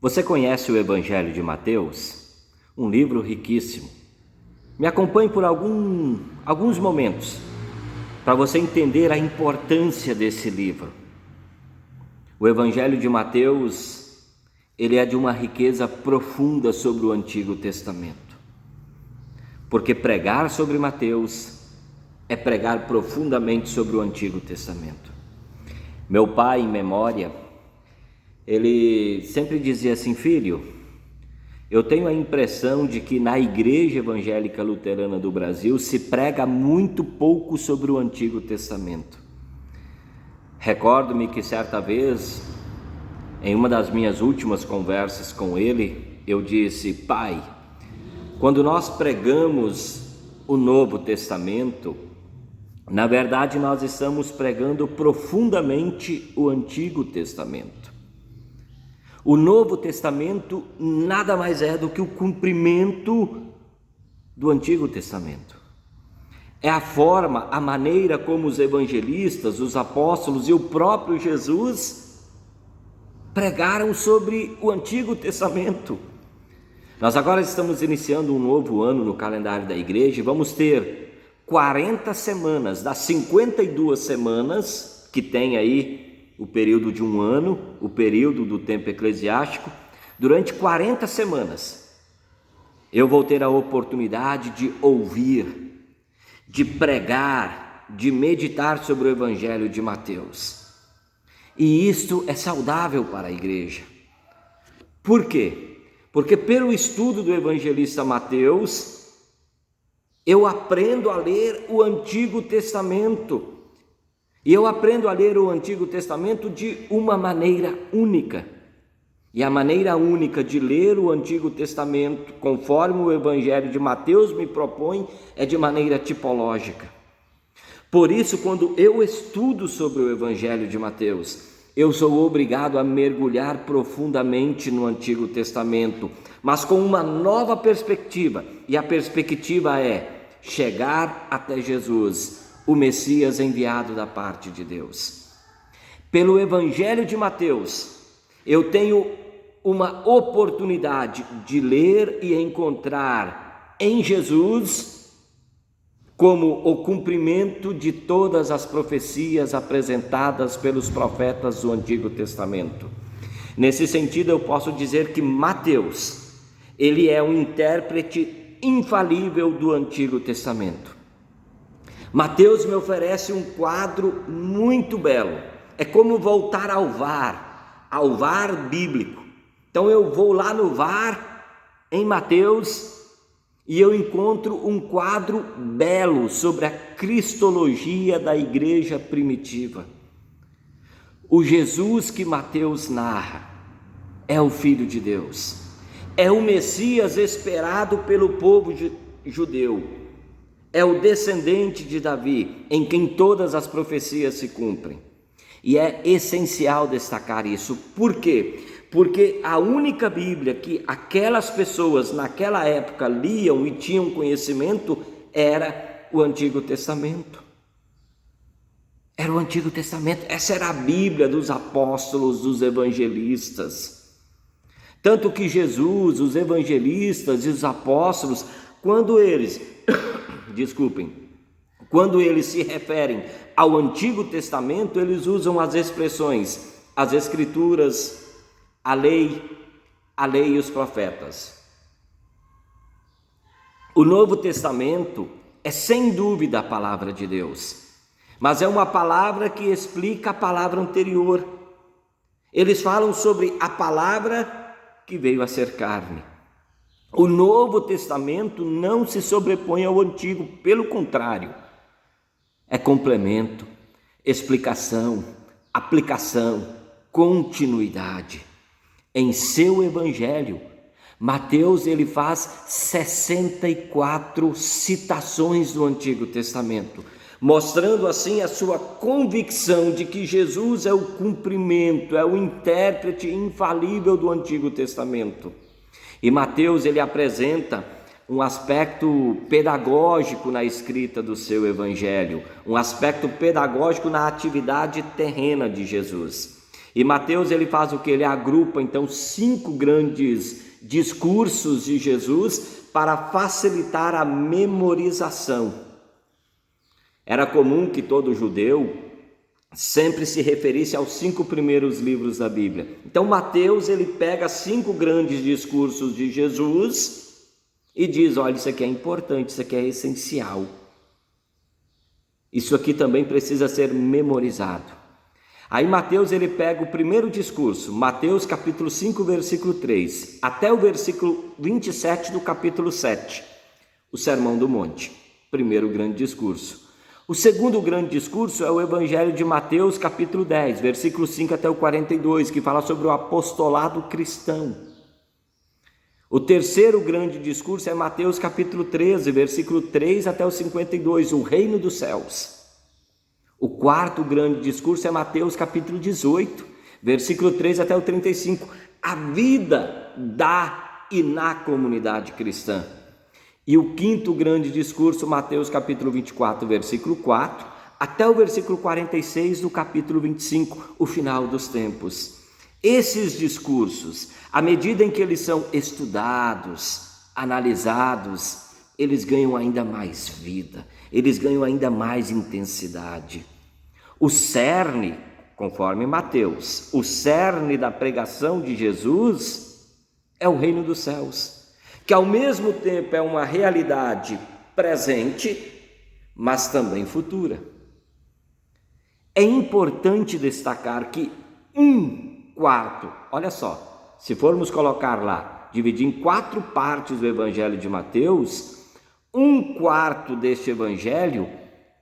Você conhece o Evangelho de Mateus? Um livro riquíssimo. Me acompanhe por alguns momentos para você entender a importância desse livro. O Evangelho de Mateus, ele é de uma riqueza profunda sobre o Antigo Testamento. Porque pregar sobre Mateus é pregar profundamente sobre o Antigo Testamento. Meu pai, em memória, ele sempre dizia assim: filho, eu tenho a impressão de que na Igreja Evangélica Luterana do Brasil se prega muito pouco sobre o Antigo Testamento. Recordo-me que certa vez, em uma das minhas últimas conversas com ele, eu disse: pai, quando nós pregamos o Novo Testamento, na verdade nós estamos pregando profundamente o Antigo Testamento. O Novo Testamento nada mais é do que o cumprimento do Antigo Testamento. É a forma, a maneira como os evangelistas, os apóstolos e o próprio Jesus pregaram sobre o Antigo Testamento. Nós agora estamos iniciando um novo ano no calendário da igreja e vamos ter 40 semanas, das 52 semanas que tem aí o período de um ano, o período do tempo eclesiástico. Durante 40 semanas eu vou ter a oportunidade de ouvir, de pregar, de meditar sobre o Evangelho de Mateus. E isto é saudável para a igreja. Por quê? Porque pelo estudo do evangelista Mateus, eu aprendo a ler o Antigo Testamento. E eu aprendo a ler o Antigo Testamento de uma maneira única. E a maneira única de ler o Antigo Testamento, conforme o Evangelho de Mateus me propõe, é de maneira tipológica. Por isso, quando eu estudo sobre o Evangelho de Mateus, eu sou obrigado a mergulhar profundamente no Antigo Testamento, mas com uma nova perspectiva. E a perspectiva é chegar até Jesus, o Messias enviado da parte de Deus. Pelo Evangelho de Mateus, eu tenho uma oportunidade de ler e encontrar em Jesus como o cumprimento de todas as profecias apresentadas pelos profetas do Antigo Testamento. Nesse sentido, eu posso dizer que Mateus, ele é um intérprete infalível do Antigo Testamento. Mateus me oferece um quadro muito belo. É como voltar ao VAR bíblico. Então eu vou lá no VAR, em Mateus, e eu encontro um quadro belo sobre a cristologia da igreja primitiva. O Jesus que Mateus narra é o Filho de Deus, é o Messias esperado pelo povo judeu, é o descendente de Davi, em quem todas as profecias se cumprem. E é essencial destacar isso. Por quê? Porque a única Bíblia que aquelas pessoas naquela época liam e tinham conhecimento era o Antigo Testamento. Era o Antigo Testamento, essa era a Bíblia dos apóstolos, dos evangelistas. Tanto que Jesus, os evangelistas e os apóstolos, quando eles se referem ao Antigo Testamento, eles usam as expressões, as Escrituras, a lei e os profetas. O Novo Testamento é sem dúvida a palavra de Deus, mas é uma palavra que explica a palavra anterior. Eles falam sobre a palavra que veio a ser carne. O Novo Testamento não se sobrepõe ao Antigo, pelo contrário, é complemento, explicação, aplicação, continuidade. Em seu Evangelho, Mateus ele faz 64 citações do Antigo Testamento, mostrando assim a sua convicção de que Jesus é o cumprimento, é o intérprete infalível do Antigo Testamento. E Mateus ele apresenta um aspecto pedagógico na escrita do seu Evangelho, um aspecto pedagógico na atividade terrena de Jesus. E Mateus ele faz o que? Ele agrupa então 5 grandes discursos de Jesus para facilitar a memorização. Era comum que todo judeu sempre se referisse aos 5 primeiros livros da Bíblia. Então Mateus ele pega 5 grandes discursos de Jesus e diz: olha, isso aqui é importante, isso aqui é essencial. Isso aqui também precisa ser memorizado. Aí Mateus ele pega o primeiro discurso, Mateus capítulo 5, versículo 3, até o versículo 27 do capítulo 7, o Sermão do Monte, primeiro grande discurso. O segundo grande discurso é o Evangelho de Mateus capítulo 10, versículo 5 até o 42, que fala sobre o apostolado cristão. O terceiro grande discurso é Mateus capítulo 13, versículo 3 até o 52, o reino dos céus. O quarto grande discurso é Mateus capítulo 18, versículo 3 até o 35, a vida da e na comunidade cristã. E o quinto grande discurso, Mateus capítulo 24, versículo 4, até o versículo 46 do capítulo 25, o final dos tempos. Esses discursos, à medida em que eles são estudados, analisados, eles ganham ainda mais vida, eles ganham ainda mais intensidade. O cerne, conforme Mateus, o cerne da pregação de Jesus é o reino dos céus, que ao mesmo tempo é uma realidade presente, mas também futura. É importante destacar que 1/4, olha só, se formos colocar lá, dividir em 4 partes do Evangelho de Mateus, 1/4 deste Evangelho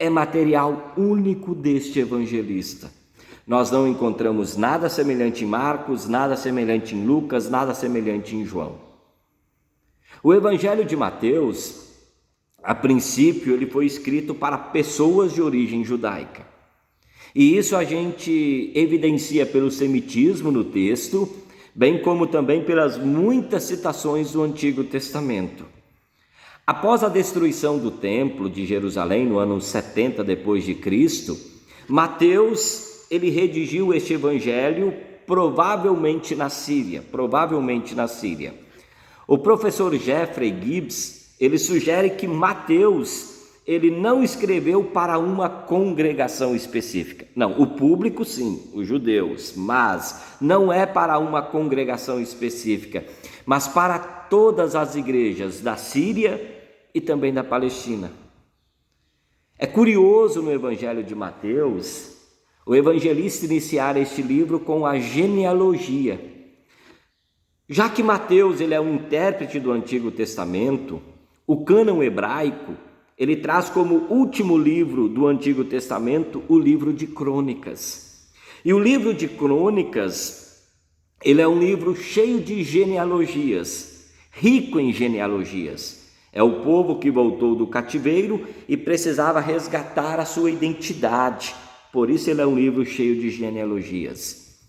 é material único deste evangelista. Nós não encontramos nada semelhante em Marcos, nada semelhante em Lucas, nada semelhante em João. O Evangelho de Mateus, a princípio, ele foi escrito para pessoas de origem judaica. E isso a gente evidencia pelo semitismo no texto, bem como também pelas muitas citações do Antigo Testamento. Após a destruição do templo de Jerusalém no ano 70 depois de Cristo, Mateus ele redigiu este evangelho provavelmente na Síria. O professor Jeffrey Gibbs, ele sugere que Mateus ele não escreveu para uma congregação específica. Não, o público sim, os judeus, mas não é para uma congregação específica, mas para todas as igrejas da Síria e também da Palestina. É curioso no Evangelho de Mateus, o evangelista iniciar este livro com a genealogia. Já que Mateus ele é um intérprete do Antigo Testamento, o cânon hebraico, ele traz como último livro do Antigo Testamento o livro de Crônicas. E o livro de Crônicas, ele é um livro cheio de genealogias, rico em genealogias. É o povo que voltou do cativeiro e precisava resgatar a sua identidade. Por isso ele é um livro cheio de genealogias.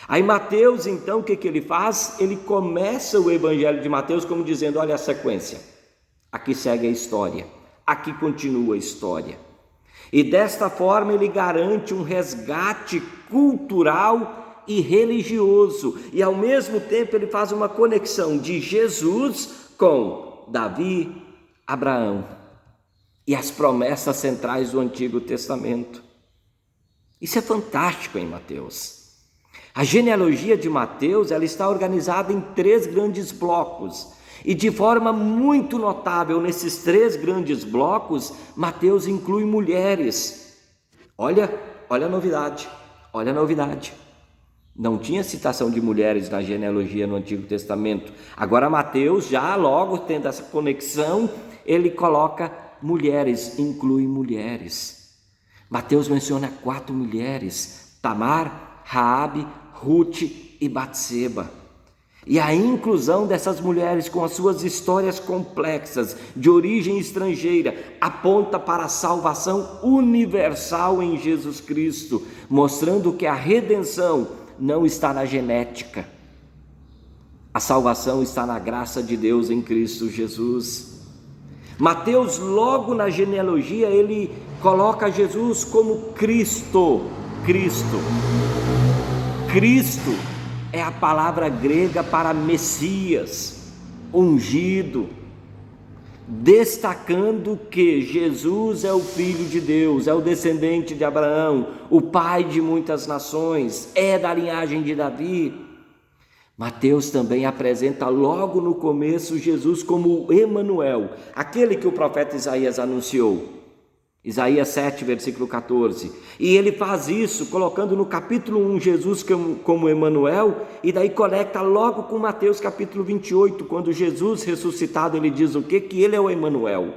Aí Mateus, então, o que ele faz? Ele começa o Evangelho de Mateus como dizendo, olha a sequência. Aqui segue a história, aqui continua a história. E desta forma ele garante um resgate cultural e religioso. E ao mesmo tempo ele faz uma conexão de Jesus com Davi, Abraão e as promessas centrais do Antigo Testamento. Isso é fantástico em Mateus. A genealogia de Mateus ela está organizada em 3 grandes blocos e de forma muito notável nesses 3 grandes blocos, Mateus inclui mulheres. Olha a novidade, olha a novidade. Não tinha citação de mulheres na genealogia no Antigo Testamento. Agora Mateus, já logo tendo essa conexão, ele coloca mulheres, inclui mulheres. Mateus menciona 4 mulheres, Tamar, Raabe, Ruth e Batseba. E a inclusão dessas mulheres com as suas histórias complexas, de origem estrangeira, aponta para a salvação universal em Jesus Cristo, mostrando que a redenção não está na genética. A salvação está na graça de Deus em Cristo Jesus. Mateus, logo na genealogia, ele coloca Jesus como Cristo. Cristo é a palavra grega para Messias, ungido, destacando que Jesus é o Filho de Deus, é o descendente de Abraão, o pai de muitas nações, é da linhagem de Davi. Mateus também apresenta logo no começo Jesus como Emanuel, aquele que o profeta Isaías anunciou. Isaías 7, versículo 14. E ele faz isso colocando no capítulo 1 Jesus como Emanuel, e daí conecta logo com Mateus capítulo 28, quando Jesus ressuscitado, ele diz o quê? Que ele é o Emanuel.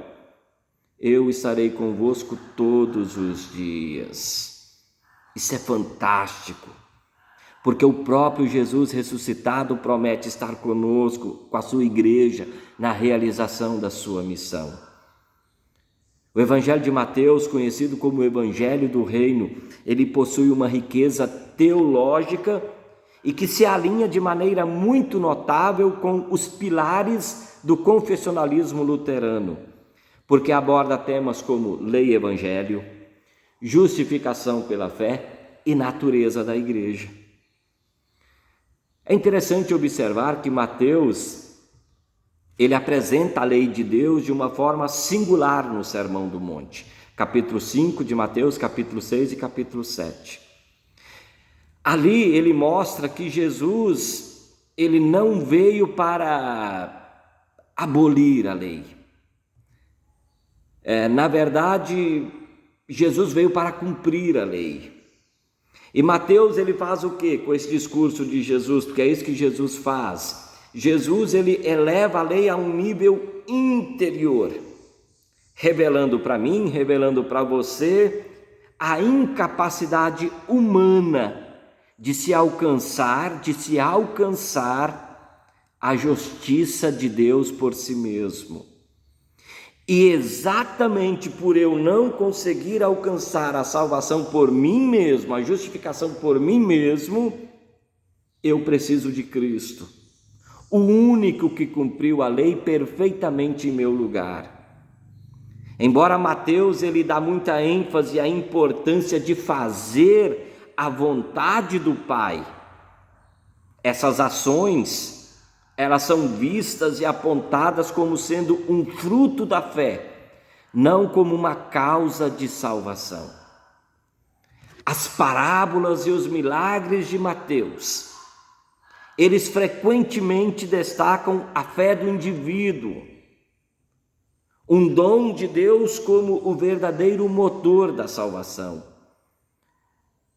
Eu estarei convosco todos os dias. Isso é fantástico, porque o próprio Jesus ressuscitado promete estar conosco, com a sua igreja, na realização da sua missão. O Evangelho de Mateus, conhecido como o Evangelho do Reino, ele possui uma riqueza teológica e que se alinha de maneira muito notável com os pilares do confessionalismo luterano, porque aborda temas como lei e evangelho, justificação pela fé e natureza da igreja. É interessante observar que Mateus, ele apresenta a lei de Deus de uma forma singular no Sermão do Monte, capítulo 5 de Mateus, capítulo 6 e capítulo 7. Ali ele mostra que Jesus, ele não veio para abolir a lei. Na verdade, Jesus veio para cumprir a lei. E Mateus, ele faz o quê com esse discurso de Jesus? Porque é isso que Jesus faz. Jesus, ele eleva a lei a um nível interior, revelando para mim, revelando para você a incapacidade humana de se alcançar a justiça de Deus por si mesmo. E exatamente por eu não conseguir alcançar a salvação por mim mesmo, a justificação por mim mesmo, eu preciso de Cristo, o único que cumpriu a lei perfeitamente em meu lugar. Embora Mateus ele dá muita ênfase à importância de fazer a vontade do Pai, essas ações, elas são vistas e apontadas como sendo um fruto da fé, não como uma causa de salvação. As parábolas e os milagres de Mateus, eles frequentemente destacam a fé do indivíduo, um dom de Deus como o verdadeiro motor da salvação,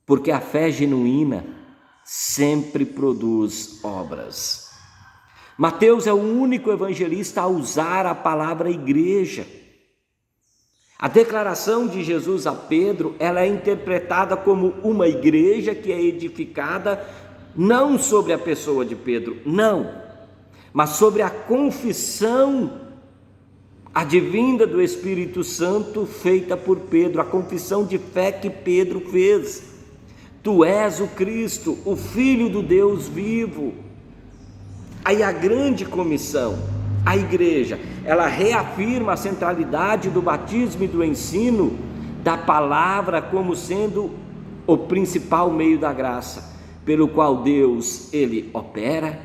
porque a fé genuína sempre produz obras. Mateus é o único evangelista a usar a palavra igreja. A declaração de Jesus a Pedro, ela é interpretada como uma igreja que é edificada não sobre a pessoa de Pedro, não, mas sobre a confissão advinda do Espírito Santo feita por Pedro, a confissão de fé que Pedro fez. Tu és o Cristo, o Filho do Deus vivo. Aí a grande comissão, a igreja, ela reafirma a centralidade do batismo e do ensino da palavra como sendo o principal meio da graça, pelo qual Deus, ele opera,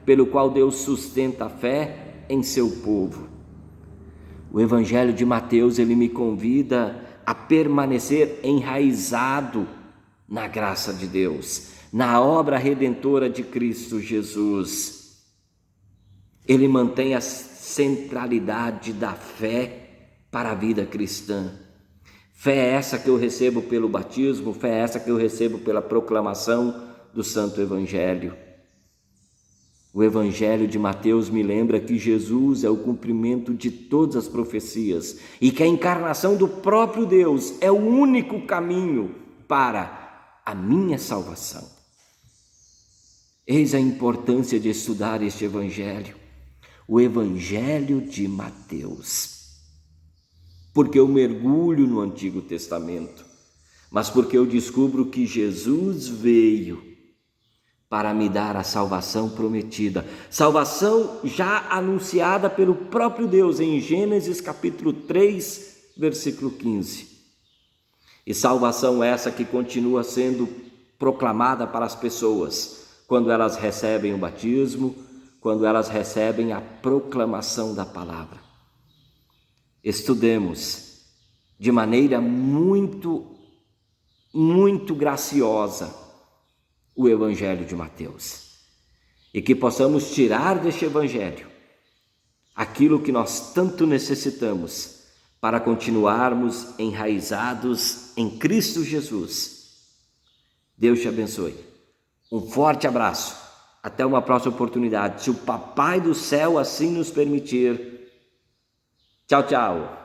pelo qual Deus sustenta a fé em seu povo. O Evangelho de Mateus, ele me convida a permanecer enraizado na graça de Deus, na obra redentora de Cristo Jesus. Ele mantém a centralidade da fé para a vida cristã. Fé é essa que eu recebo pelo batismo, fé é essa que eu recebo pela proclamação do Santo Evangelho. O Evangelho de Mateus me lembra que Jesus é o cumprimento de todas as profecias e que a encarnação do próprio Deus é o único caminho para a minha salvação. Eis a importância de estudar este Evangelho, o Evangelho de Mateus. Porque eu mergulho no Antigo Testamento, mas porque eu descubro que Jesus veio para me dar a salvação prometida, salvação já anunciada pelo próprio Deus em Gênesis capítulo 3, versículo 15. E salvação essa que continua sendo proclamada para as pessoas quando elas recebem o batismo, quando elas recebem a proclamação da palavra. Estudemos de maneira muito graciosa o Evangelho de Mateus e que possamos tirar deste Evangelho aquilo que nós tanto necessitamos para continuarmos enraizados em Cristo Jesus. Deus te abençoe. Um forte abraço. Até uma próxima oportunidade, se o Papai do Céu assim nos permitir. Tchau, tchau.